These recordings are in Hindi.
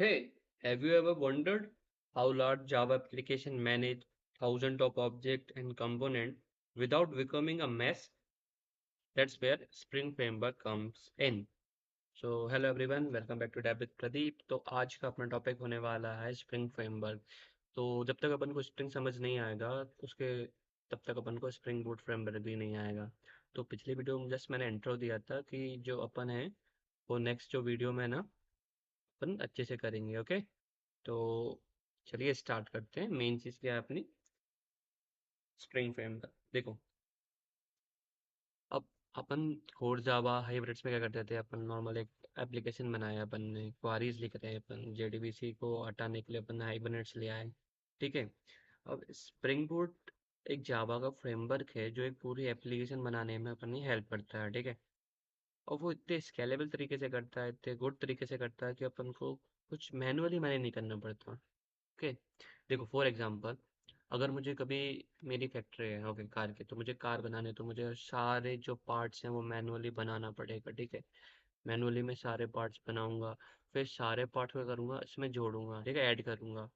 Hey, have you ever wondered how large Java application manage thousands of objects and components without becoming a mess? That's where Spring Framework comes in. So hello everyone, welcome back to Deb with Pradeep. तो आज का अपना टॉपिक होने वाला है स्प्रिंग फ्रेमवर्क। तो जब तक अपन को स्प्रिंग समझ नहीं आएगा उसके तब तक अपन को स्प्रिंग बूट फ्रेमवर्क भी नहीं आएगा। तो पिछली वीडियो में जस्ट मैंने इंट्रो दिया था कि जो अपन है वो नेक्स्ट जो वीडियो में ना अपन अच्छे से करेंगे। ओके, तो चलिए स्टार्ट करते हैं। मेन चीज़ क्या है अपनी स्प्रिंग फ्रेमवर्क। देखो, अब अपन कोर जावा हाइब्रिड्स में क्या करते थे, अपन नॉर्मल एक एप्लीकेशन बनाया, अपन ने क्वारीज लिख रहे हैं, अपन जेडीबीसी को हटाने के लिए अपन हाइब्रिड्स ले आए। ठीक है। अब स्प्रिंग बूट एक जावा का फ्रेमवर्क है जो एक पूरी एप्लीकेशन बनाने में अपनी हेल्प करता है। ठीक है। और वो इतने स्केलेबल तरीके से करता है, इतने गुड तरीके से करता है कि अपन को कुछ मैनुअली मैनेज नहीं करना पड़ता। ओके, देखो फॉर एग्जांपल, अगर मुझे कभी मेरी फैक्ट्री है ओके कार की, तो मुझे कार बनाने तो मुझे सारे जो पार्ट्स हैं वो मैनुअली बनाना पड़ेगा। ठीक है। मैनुअली मैं सारे पार्ट्स बनाऊंगा, फिर सारे पार्ट्स को करूंगा इसमें जोड़ूंगा, ठीक है, ऐड करूंगा,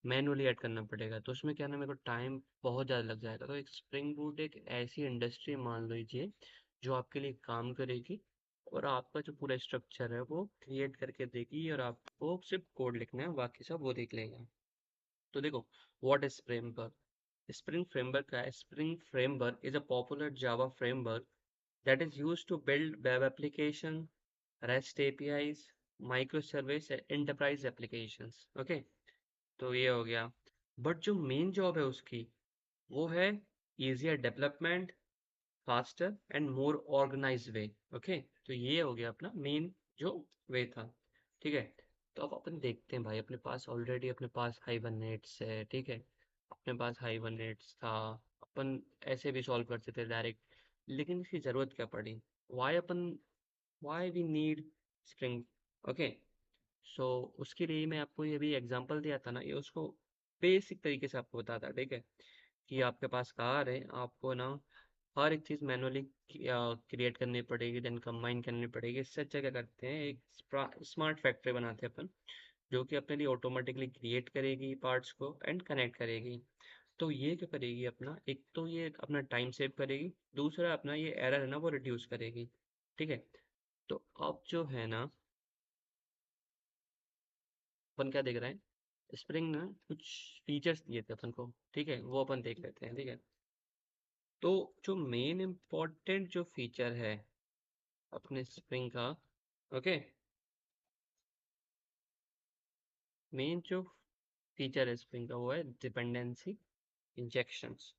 मैनुअली ऐड करना पड़ेगा। तो उसमें क्या ना मेरे को टाइम बहुत ज़्यादा लग जाएगा। तो एक स्प्रिंग बूट एक ऐसी इंडस्ट्री मान लीजिए जो आपके लिए काम करेगी और आपका जो पूरा स्ट्रक्चर है वो क्रिएट करके देगी, और आपको सिर्फ कोड लिखना है, बाकी सब वो देख लेगा। तो देखो, what is framework? Spring framework का है, spring framework is a popular Java framework that is used to build web application, REST APIs, microservice and enterprise applications। Okay, तो ये हो गया। बट जो मेन जॉब है उसकी वो है easier development, faster and more organise way. Okay, तो ये हो गया अपना मेन जो वे था। ठीक है। तो अब अपन देखते हैं भाई, अपने पास ऑलरेडी अपने पास हाइबरनेट्स है। ठीक है, अपने पास हाइबरनेट्स था, अपन ऐसे भी सॉल्व करते थे डायरेक्ट। लेकिन इसकी ज़रूरत क्या पड़ी? वाई अपन, why we need Spring? Okay, so उसके लिए मैं आपको ये भी एग्जांपल दिया था ना, ये उसको बेसिक तरीके से आपको बताता है। ठीक है, कि आपके पास कार है, आपको ना हर एक चीज़ मैनुअली क्रिएट करनी पड़ेगी, देन कंबाइन करनी पड़ेगी। इससे अच्छा क्या करते हैं, एक स्मार्ट फैक्ट्री बनाते हैं अपन, जो कि अपने लिए ऑटोमेटिकली क्रिएट करेगी पार्ट्स को एंड कनेक्ट करेगी। तो ये क्या करेगी अपना, एक तो ये अपना टाइम सेव करेगी, दूसरा अपना ये एरर है ना वो रिड्यूस करेगी। ठीक है। तो अब जो है ना, अपन क्या देख रहे हैं, स्प्रिंग ने कुछ फीचर्स दिए थे अपन को। ठीक है, वो अपन देख लेते हैं। ठीक है। तो जो मेन इम्पोर्टेंट जो फीचर है अपने स्प्रिंग का, ओके, मेन जो फीचर है स्प्रिंग का वो है dependency injections.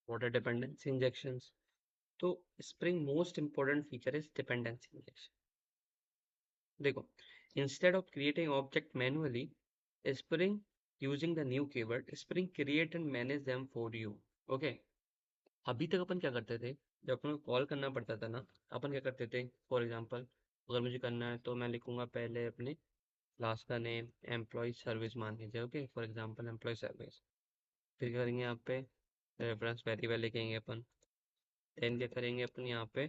What are dependency injections? तो Spring most important feature is dependency injection. देखो, instead of creating object manually, Spring using the new keyword Spring create and manage them for you. Okay, अभी तक अपन क्या करते थे, जब अपन को कॉल करना पड़ता था ना, अपन क्या करते थे, फॉर एग्जांपल अगर मुझे करना है तो मैं लिखूंगा पहले अपने क्लास का नेम एम्प्लॉय सर्विस मान लीजिए। Okay, for example employ service. फिर करेंगे यहाँ पे रेफरेंस वेरिएबल लिखेंगे अपन। देन क्या करेंगे अपन यहाँ पे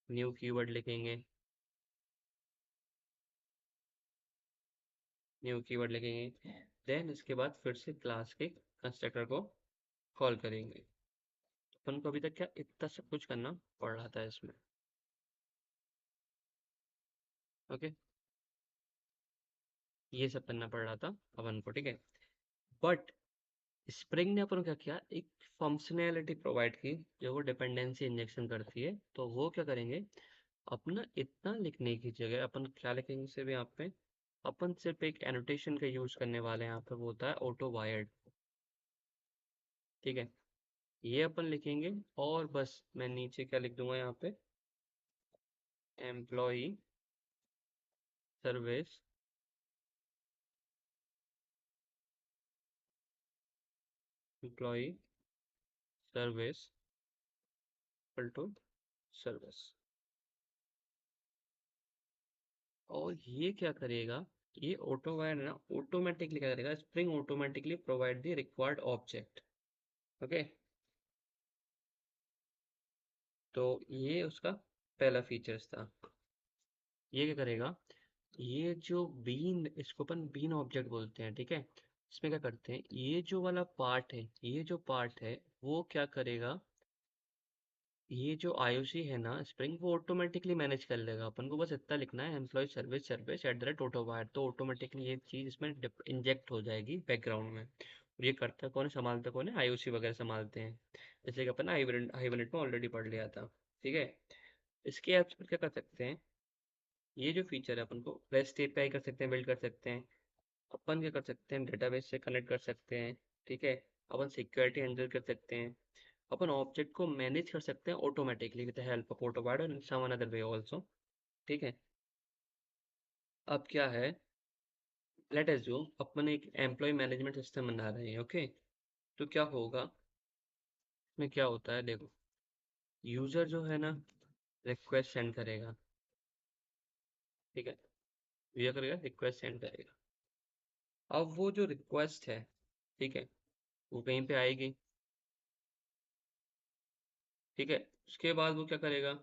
न्यू कीवर्ड लिखेंगे, न्यू कीवर्ड लिखेंगे। देन इसके बाद फिर से क्लास के कंस्ट्रक्टर को कॉल करेंगे। अपन को अभी तक क्या इतना सब कुछ करना पड़ रहा था इसमें। ओके, ये सब करना पड़ रहा था अपन को। ठीक है। बट स्प्रिंग ने अपन को क्या किया, एक फंक्शनैलिटी प्रोवाइड की जो वो डिपेंडेंसी इंजेक्शन करती है। तो वो क्या करेंगे, अपना इतना लिखने की जगह अपन क्या लिखेंगे सिर्फ यहाँ पे, अपन सिर्फ एक एनोटेशन का यूज करने वाले हैं यहाँ पे, वो होता है ऑटो वायर्ड। ठीक है, ये अपन लिखेंगे और बस मैं नीचे क्या लिख दूंगा यहाँ पे, employee service, employee service equal to service. और ये क्या करेगा, ये ऑटो वायर्ड है ना, ऑटोमेटिकली क्या करेगा, spring automatically provide the required object. Okay, तो ये उसका पहला फीचर्स था। ये क्या करेगा, ये जो बीन, इसको अपन बीन ऑब्जेक्ट बोलते हैं, ठीक है। इसमें क्या करते हैं, ये जो वाला पार्ट है, ये जो पार्ट है वो क्या करेगा, ये जो आईओसी है ना स्प्रिंग, वो ऑटोमेटिकली मैनेज कर लेगा। अपन को बस इतना लिखना है, employ service service at the rate autowire, तो ऑटोमेटिकली ये चीज़ इसमें इंजेक्ट हो जाएगी बैकग्राउंड में। और ये करता कौन है, संभालता कौन है, आईओसी वगैरह संभालते हैं, जैसे कि अपन हाइबरनेट में ऑलरेडी पढ़ लिया था, ठीक है। इसके ऐप्स पर क्या कर सकते हैं, ये जो फीचर है अपन को रेस्ट एपीआई कर सकते हैं, बिल्ड कर सकते हैं। अपन क्या कर सकते हैं, डेटाबेस से कनेक्ट कर सकते हैं, ठीक है। अपन सिक्योरिटी हैंडल कर सकते हैं। अपन ऑब्जेक्ट को मैनेज कर सकते हैं automatically with the help of autopad and some another way also, ठीक है। अब क्या है, लेट अज्यूम अपन एक एम्प्लॉय मैनेजमेंट सिस्टम बना रहे हैं, ओके। तो क्या होगा, इसमें क्या होता है देखो, यूजर जो है ना रिक्वेस्ट सेंड करेगा, ठीक है। यूजर करेगा, रिक्वेस्ट सेंड करेगा। अब वो जो रिक्वेस्ट है, ठीक है, वो कहीं पे आएगी, ठीक है। उसके बाद वो क्या करेगा,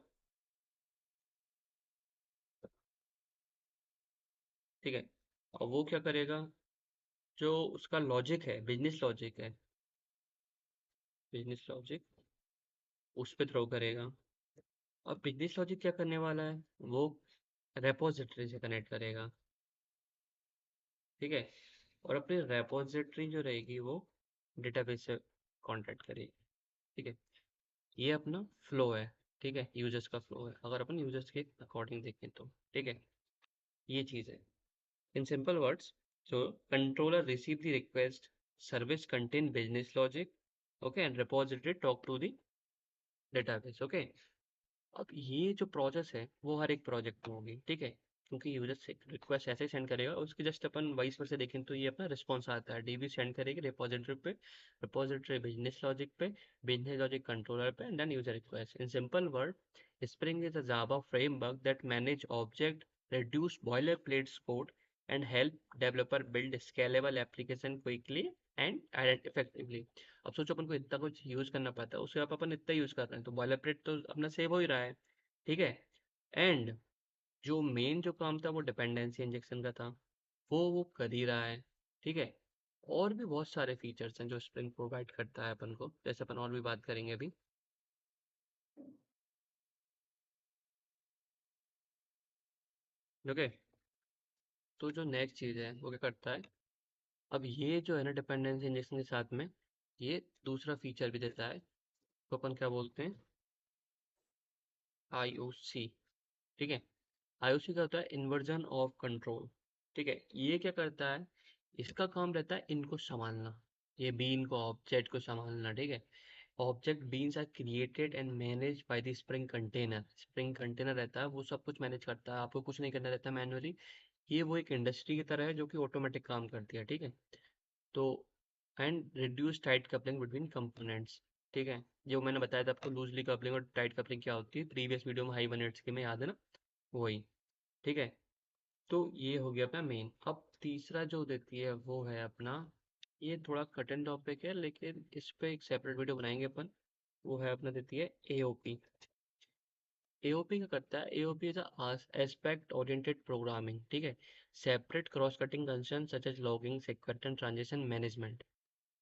ठीक है। और वो क्या करेगा, जो उसका लॉजिक है, बिजनेस लॉजिक है, बिजनेस लॉजिक उस पे थ्रो करेगा। अब बिजनेस लॉजिक क्या करने वाला है, वो रेपोजिटरी से कनेक्ट करेगा, ठीक है। और अपनी रेपोजिटरी जो रहेगी वो डेटाबेस से कांटेक्ट करेगी, ठीक है। ये अपना फ्लो है, ठीक है, यूजर्स का फ्लो है, अगर अपन यूजर्स के अकॉर्डिंग देखें तो, ठीक है। ये चीज़ है in simple words. So controller receive the request, service contain business logic, okay, and repository talk to the database, okay। अब ये जो प्रोसेस है वो हर एक प्रोजेक्ट में होगी, ठीक है, क्योंकि यूजर से रिक्वेस्ट ऐसे सेंड करेगा, उसकी जस्ट अपन वाइस पर से देखें तो ये अपना रिस्पॉन्स आता है, डीबी सेंड करेगी रिपोजिटरी पे, रिपोजिटरी बिजनेस लॉजिक पे, बिजनेस लॉजिक कंट्रोलर पे, and then user request. In simple word, Spring is a Java framework that manage object, reduce boilerplate code, and help developer build scalable application quickly and effectively। अब सोचो अपन को इतना कुछ यूज करना पड़ता है, उसे आप अपन इतना यूज कर रहे हैं, तो बॉयलर तो अपना सेव हो ही रहा है, ठीक है। एंड जो मेन जो काम था वो डिपेंडेंसी इंजेक्शन का था, वो कर ही रहा है, ठीक है। और भी बहुत सारे फीचर्स हैं जो स्प्रिंग प्रोवाइड करता है अपन को, जैसे अपन और भी बात करेंगे अभी, ओके। तो जो नेक्स्ट चीज़ है वो क्या करता है, अब ये जो है ना डिपेंडेंसी इंजेक्शन के साथ में ये दूसरा फीचर भी देता है, तो अपन क्या बोलते हैं, आईओसी, ठीक है। आईओसी का होता है इन्वर्जन ऑफ कंट्रोल, ठीक है। ये क्या करता है, इसका काम रहता है इनको संभालना, ये बीन को ऑब्जेक्ट को संभालना, ठीक है। Object beans are created and manage by the Spring container, Spring container रहता है वो सब कुछ मैनेज करता है, आपको कुछ नहीं करना रहता मैनुअली। ये वो एक इंडस्ट्री की तरह है जो कि ऑटोमेटिक काम करती है, ठीक है। तो and reduce tight coupling between components, ठीक है। जो मैंने बताया था आपको लूजली कपलिंग और टाइट कपलिंग क्या होती है प्रीवियस वीडियो में, हाई 180 के में, याद है ना, वही, ठीक है। तो ये हो गया अपना मेन। अब तीसरा जो देती है वो है अपना, ये थोड़ा कठिन टॉपिक है लेकिन इस पे एक सेपरेट वीडियो बनाएंगे अपन, वो है अपना देती है एओपी। एओपी क्या करता है, AOP is aspect oriented programming, ठीक है। Separate cross cutting concern such as logging security and transaction management.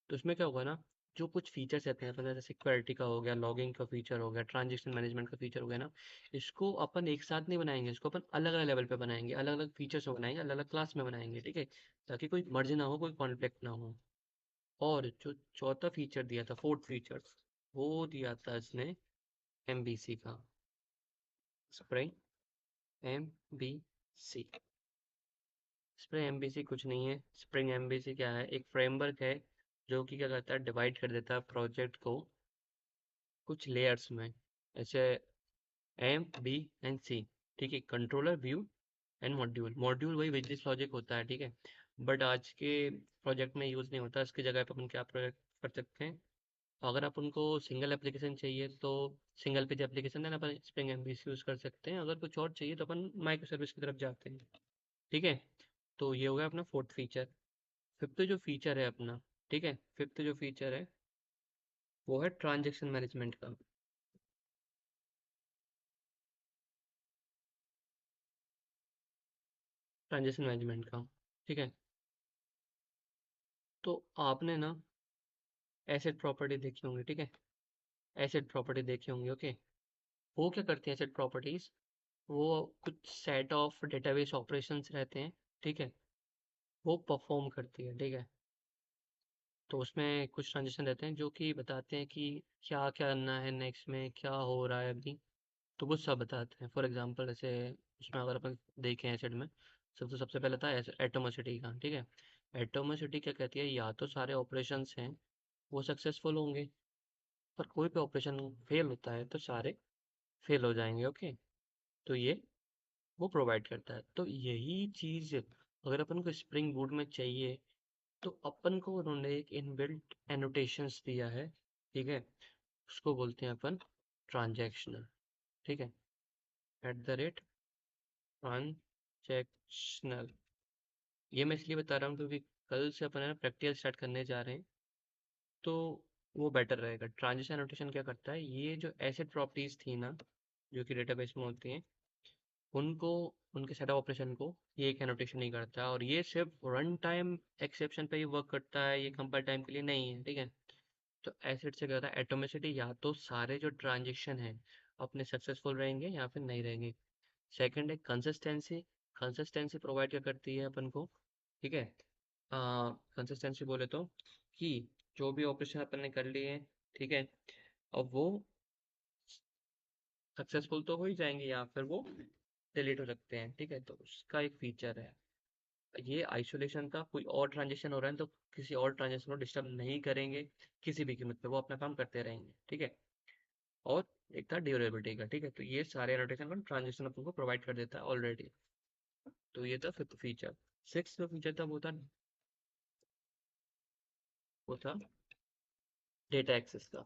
तो उसमें क्या होगा ना, जो कुछ फीचर्स रहते हैं अपन, जैसे सिक्योरिटी का हो गया, लॉगिंग का फीचर हो गया, ट्रांजेक्शन मैनेजमेंट का फीचर हो गया ना, इसको अपन एक साथ नहीं बनाएंगे, इसको अपन अलग अलग लेवल पे बनाएंगे, अलग अलग फीचर्स में बनाएंगे, अलग अलग क्लास में बनाएंगे, ठीक है, ताकि कोई मर्ज ना हो, कोई कॉन्फ्लिक्ट ना हो। और जो चौथा फीचर दिया था, फोर्थ फीचर, वो दिया था इसने एमबीसी का, स्प्रिंग एमबीसी। स्प्रिंग एमबीसी कुछ नहीं है, स्प्रिंग एमबीसी क्या है, एक फ्रेमवर्क है जो कि क्या करता है, डिवाइड कर देता है प्रोजेक्ट को कुछ लेयर्स में, ऐसे एम बी एंड सी, ठीक है। Controller, view and module, module वही बिजनेस लॉजिक होता है, ठीक है। बट आज के प्रोजेक्ट में यूज़ नहीं होता, इसकी जगह पर अपन क्या प्रोजेक्ट कर सकते हैं, अगर अपन को सिंगल एप्लीकेशन चाहिए तो सिंगल पेज एप्लीकेशन है ना, अपन स्प्रिंग एमबीसी यूज़ कर सकते हैं, अगर कुछ और चाहिए तो अपन माइक्रो सर्विस की तरफ जाते हैं, ठीक है। तो ये हो गया अपना फोर्थ फीचर। फिफ्थ जो फीचर है अपना, ठीक है, फिफ्थ जो फीचर है वो है ट्रांजेक्शन मैनेजमेंट का। ट्रांजेक्शन मैनेजमेंट का। ठीक है, तो आपने ना एसेट प्रॉपर्टी देखी होंगी। ठीक है, एसेट प्रॉपर्टी देखी होंगी। ओके, वो क्या करती है एसेट प्रॉपर्टीज, वो कुछ सेट ऑफ डेटाबेस ऑपरेशंस रहते हैं। ठीक है, वो परफॉर्म करती है। ठीक है, तो उसमें कुछ ट्रांजेक्शन रहते हैं जो कि बताते हैं कि क्या क्या करना है नेक्स्ट में, क्या हो रहा है अभी, तो वो सब बताते हैं। फॉर एग्जांपल जैसे उसमें अगर अपन देखें एसिड में, सबसे पहले था एटोमोसिटी का। ठीक है, एटोमोसिटी क्या कहती है, या तो सारे ऑपरेशंस हैं वो सक्सेसफुल होंगे, पर कोई भी ऑपरेशन फेल होता है तो सारे फेल हो जाएंगे। ओके, तो ये वो प्रोवाइड करता है। तो यही चीज़ अगर अपन को स्प्रिंग बूट में चाहिए, तो अपन को उन्होंने एक इनबिल्ट एनोटेशंस दिया है। ठीक है, उसको बोलते हैं अपन ट्रांजैक्शनल। ठीक है, एट द रेट ट्रांजैक्शनल। ये मैं इसलिए बता रहा हूँ क्योंकि कल से अपन है ना प्रैक्टिकल स्टार्ट करने जा रहे हैं, तो वो बेटर रहेगा। ट्रांजिशन एनोटेशन क्या करता है, ये जो एसिड प्रॉपर्टीज थी ना जो कि डेटाबेस में होती हैं, उनको, उनके सेट ऑफ ऑपरेशन को ये एक एनोटेशन नहीं करता, और ये सिर्फ रन टाइम एक्सेप्शन पे ही वर्क करता है, ये कंपाइल टाइम के लिए नहीं है। ठीक है, तो एसिड से क्या होता है, एटोमिसिटी, या तो सारे जो ट्रांजेक्शन हैं अपने सक्सेसफुल रहेंगे या फिर नहीं रहेंगे। सेकंड है कंसिस्टेंसी। कंसिस्टेंसी प्रोवाइड क्या करती है अपन को, ठीक है, कंसिस्टेंसी बोले तो कि जो भी ऑपरेशन अपन ने कर लिए हैं, ठीक है, अब वो सक्सेसफुल तो हो ही जाएंगे या फिर वो डिलीट हो सकते हैं। ठीक है, तो उसका एक फीचर है ये आइसोलेशन का। कोई और ट्रांजेक्शन हो रहा है तो किसी और ट्रांजेक्शन को डिस्टर्ब नहीं करेंगे किसी भी कीमत पे, वो अपना काम करते रहेंगे। ठीक है, और एक था ड्यूरेबिलिटी का। ठीक है, तो ये सारे एनोटेशन का ट्रांजेक्शन अपन को प्रोवाइड कर देता है ऑलरेडी। तो ये था फिफ्थ फीचर। सिक्स जो फीचर था वो था डेटा एक्सेस का।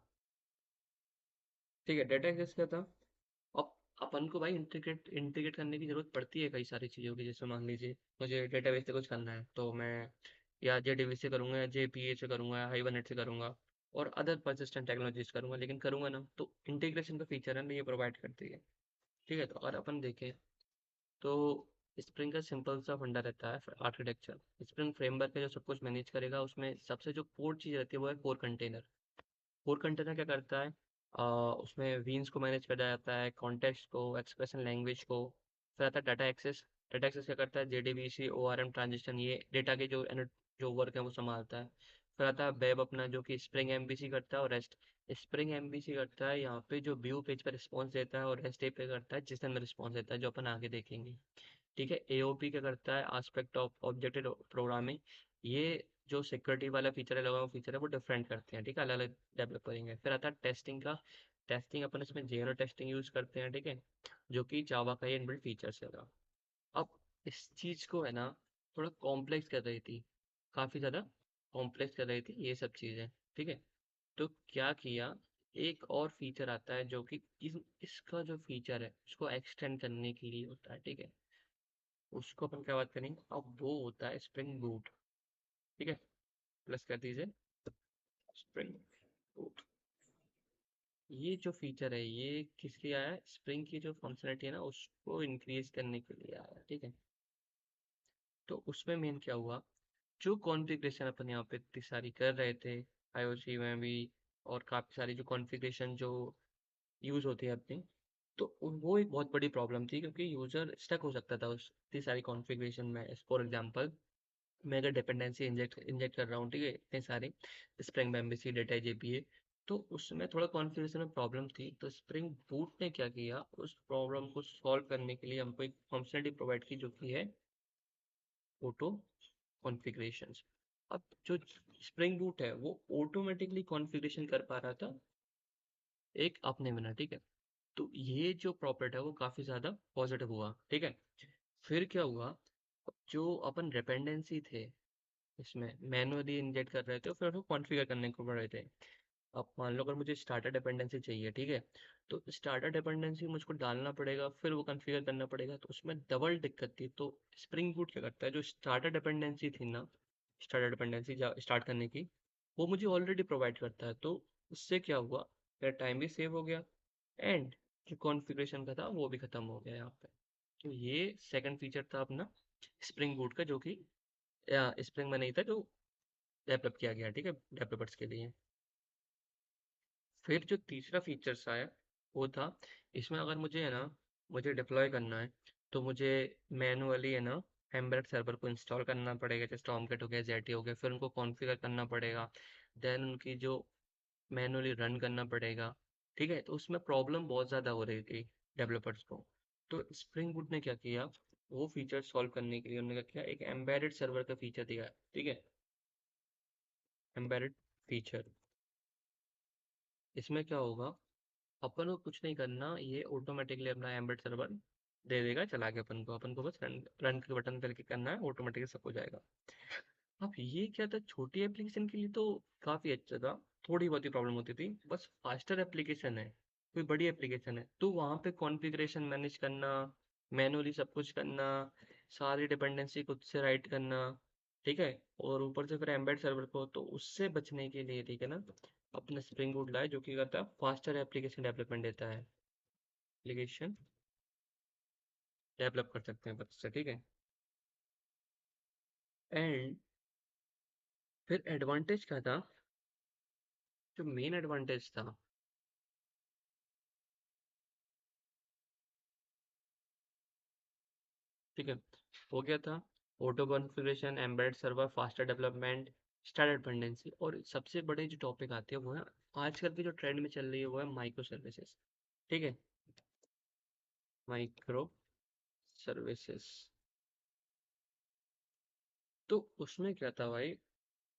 ठीक है, डेटा एक्सेस का था। अब अपन को भाई इंटीग्रेट इंटीग्रेट करने की जरूरत पड़ती है कई सारी चीज़ों की। जैसे मान लीजिए मुझे डेटाबेस से कुछ करना है, तो मैं या जेडीबी से करूँगा, या जेपीए से करूँगा, या हाइबरनेट से करूँगा, और अदर परसिस्टेंट टेक्नोलॉजीज करूँगा, लेकिन करूँगा ना, तो इंटीग्रेशन का फीचर है ना, ये प्रोवाइड करती है। ठीक है, तो अगर अपन देखें तो स्प्रिंग का सिंपल सा फंडा रहता है आर्किटेक्चर। स्प्रिंग फ्रेमवर्क है जो सब कुछ मैनेज करेगा, उसमें सबसे जो कोर चीज़ रहती है वो है कोर कंटेनर। कोर कंटेनर क्या करता है, उसमें वीन्स को मैनेज किया जाता है, कॉन्टेक्स्ट को, एक्सप्रेशन लैंग्वेज को। फिर आता है डाटा एक्सेस। डाटा एक्सेस क्या करता है, जेडीबीसी ओआरएम ट्रांजिशन, ये डेटा के जो वर्क है वो संभालता है। फिर आता है वेब अपना, जो कि स्प्रिंग एमबीसी करता है, और रेस्ट स्प्रिंग एमबीसी करता है यहाँ पे जो व्यू पेज पर रिस्पॉन्स देता है, और रेस्ट पे करता है जिस में रिस्पॉन्स देता है, जो अपन आगे देखेंगे। ठीक है, एओपी क्या करता है, आस्पेक्ट ऑफ ऑब्जेक्टिव प्रोग्रामिंग। ये जो सिक्योरिटी वाला फीचर है, लगा हुआ फीचर है, वो डिफरेंट करते हैं। ठीक है, अलग अलग डेवलप करेंगे। फिर आता है टेस्टिंग का। टेस्टिंग अपन इसमें जेरो टेस्टिंग यूज करते हैं। ठीक है, जो कि जावा का ही इनबिल्ट फीचर्स है। अब इस चीज को है ना थोड़ा कॉम्प्लेक्स कर रही थी, काफी ज्यादा कॉम्प्लेक्स कर रही थी ये सब चीजें। ठीक है, तो क्या किया, एक और फीचर आता है जो कि इसका जो फीचर है उसको एक्सटेंड करने के लिए होता है। ठीक है, उसको अपन क्या बात करेंगे, अब वो होता है स्प्रिंग बूट। ठीक है, प्लस कर दीजिए स्प्रिंग बूट। ये जो फीचर है ये किसके लिए आया है, स्प्रिंग की जो फंक्शनलिटी है ना उसको इंक्रीज करने के लिए आया है। ठीक है, तो उसमें मेन क्या हुआ, जो कॉन्फ़िगरेशन अपन यहाँ पे इतनी सारी कर रहे थे आईओसी में भी, और काफ़ी सारी जो कॉन्फ़िगरेशन जो यूज़ होती है अपनी, तो वो एक बहुत बड़ी प्रॉब्लम थी, क्योंकि यूज़र स्टक हो सकता था उस इतनी सारी कॉन्फ़िगरेशन में। फॉर एग्जांपल मैं अगर डिपेंडेंसी इंजेक्ट इंजेक्ट कर रहा हूँ, ठीक है, इतने सारे स्प्रिंग एम्बेसी डेटा जेपीए, तो उसमें थोड़ा कॉन्फ़िगरेशन में प्रॉब्लम थी। तो स्प्रिंग बूट ने क्या किया, उस प्रॉब्लम को सॉल्व करने के लिए हमको एक फंक्शनलिटी प्रोवाइड की जो कि है ऑटो कॉन्फ़िगरेशंस। अब जो स्प्रिंग बूट है वो ऑटोमेटिकली कॉन्फ़िगरेशन कर पा रहा था एक अपने बिना। ठीक है, तो ये जो प्रॉपर्टी है वो काफ़ी ज़्यादा पॉजिटिव हुआ। ठीक है, फिर क्या हुआ, जो अपन डिपेंडेंसी थे इसमें मैनुअली इंजेक्ट कर रहे थे, फिर उसको कॉन्फ़िगर करने को पड़ रहे थे। अब मान लो अगर मुझे स्टार्टर डिपेंडेंसी चाहिए, ठीक है, तो स्टार्टर डिपेंडेंसी मुझको डालना पड़ेगा, फिर वो कॉन्फ़िगर करना पड़ेगा, तो उसमें डबल दिक्कत थी। तो स्प्रिंग बूट क्या करता है, जो स्टार्टर डिपेंडेंसी थी ना, स्टार्टर डिपेंडेंसी स्टार्ट करने की, वो मुझे ऑलरेडी प्रोवाइड करता है। तो उससे क्या हुआ, मेरा टाइम भी सेव हो गया, एंड जो कॉन्फ़िगरेशन का था वो भी ख़त्म हो गया यहाँ पे। तो ये सेकंड फीचर था अपना स्प्रिंग बूट का, जो कि स्प्रिंग में नहीं था, जो डेवलप किया गया, ठीक है, डेवलपर्स के लिए। फिर जो तीसरा फीचर्स आया वो था, इसमें अगर मुझे है ना, मुझे डिप्लॉय करना है, तो मुझे मैनुअली है ना एम्बेडेड सर्वर को इंस्टॉल करना पड़ेगा, जैसे टॉमकेट हो गया, जेटी हो गया, फिर उनको कॉन्फ़िगर करना पड़ेगा, देन उनकी जो मैनुअली रन करना पड़ेगा, ठीक है। तो उसमें प्रॉब्लम बहुत ज़्यादा हो रही थी डेवलपर्स को। तो स्प्रिंग बूट ने क्या किया, वो फीचर सॉल्व करने के लिए उन्होंने क्या किया, एक एम्बेडेड सर्वर का फीचर दिया, ठीक है, एम्बेडेड फीचर। इसमें क्या होगा, अपन को कुछ नहीं करना, ये ऑटोमेटिकली अपना एम्बेड सर्वर दे देगा चला के अपन को बस रन रन के बटन पर क्लिक करना है, ऑटोमेटिकली सब हो जाएगा। अब ये क्या था, छोटी एप्लीकेशन के लिए तो काफ़ी अच्छा था, थोड़ी बहुत ही प्रॉब्लम होती थी, बस फास्टर एप्लीकेशन है, कोई बड़ी एप्लीकेशन है, तो वहाँ पे कॉन्फ़िगरेशन मैनेज करना, मैनुअली सब कुछ करना, सारी डिपेंडेंसी खुद से राइट करना, ठीक है, और ऊपर से फिर एम्बेड सर्वर को, तो उससे बचने के लिए, ठीक है ना, अपने स्प्रिंग बूट लाए, जो कि करता है फास्टर एप्लीकेशन डेवलपमेंट देता है, एप्लीकेशन डेवलप कर सकते हैं बस से, ठीक है। एंड फिर एडवांटेज क्या था, जो मेन एडवांटेज था, ठीक है, हो गया था auto configuration, embedded server, faster development, standard dependency, और सबसे बड़े जो टॉपिक आते हैं वो है आजकल की जो ट्रेंड में चल रही है, वो है माइक्रो सर्विसेज, ठीक है, माइक्रो सर्विसेज। तो उसमें क्या था भाई,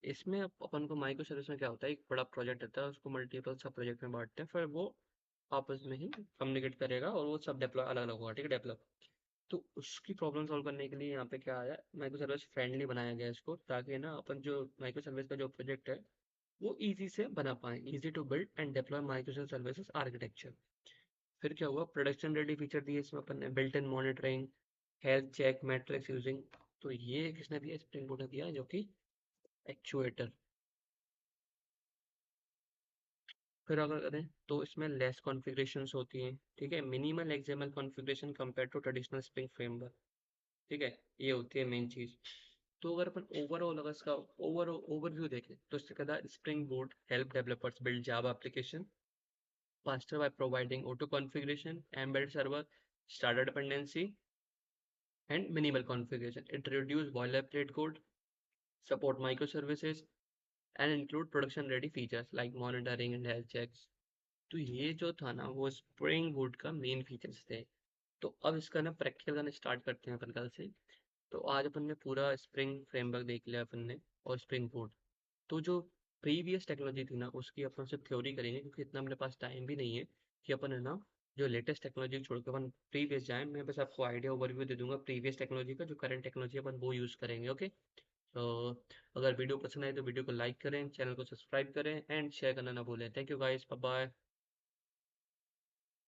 इसमें अपन को माइक्रो सर्विस में क्या होता है, एक बड़ा प्रोजेक्ट रहता है, उसको मल्टीपल सब प्रोजेक्ट में बांटते हैं, फिर वो आपस में ही कम्युनिकेट करेगा, और वो सब डेप्लॉय अलग अलग होगा, ठीक है, डेवलप। तो उसकी प्रॉब्लम सॉल्व करने के लिए यहाँ पे क्या आया, माइक्रो सर्विस फ्रेंडली बनाया गया इसको, ताकि ना अपन जो माइक्रो सर्विस का जो प्रोजेक्ट है वो इजी से बना पाए, easy to build and deploy micro services architecture. फिर क्या हुआ, प्रोडक्शन रेडी फीचर दिए इसमें अपन ने, built in monitoring, health check, metrics using. तो ये किसने दिया, स्प्रिंग बोर्ड ने दिया, जो कि एक्चुएटर। फिर अगर करें तो इसमें लेस कॉन्फ़िगरेशंस होती हैं, ठीक है, minimal XML configuration compare to traditional Spring framework, ठीक है, ये होती है मेन चीज़। तो अगर अपन ओवरऑल अगर इसका ओवरव्यू देखें, तो इससे कहता है spring board help developers build Java application faster by providing auto configuration, embedded server, starter dependency, and minimal configuration. It reduces boilerplate code, support microservices, and include production ready features like monitoring and health checks. तो ये जो था ना, वो स्प्रिंग बूट का मेन फीचर्स थे। तो अब इसका ना प्रैक्टिकल करना स्टार्ट करते हैं अपन कल से। तो आज अपन ने पूरा स्प्रिंग फ्रेमवर्क देख लिया अपन ने, और स्प्रिंग बूट। तो जो प्रीवियस टेक्नोलॉजी थी ना, उसकी अपन सिर्फ थ्योरी करेंगे, क्योंकि इतना मेरे पास टाइम भी नहीं है कि अपन है ना जो लेटेस्ट टेक्नोलॉजी छोड़ के अपन प्रीवियस जाएं। मैं बस आपको आइडिया ओवरव्यू दे दूंगा प्रीवियस टेक्नोलॉजी का, जो करंट टेक्नोलॉजी अपन वो यूज़ करेंगे, ओके। तो अगर वीडियो पसंद आए तो वीडियो को लाइक करें, चैनल को सब्सक्राइब करें, एंड शेयर करना ना भूलें। Thank you guys, bye bye.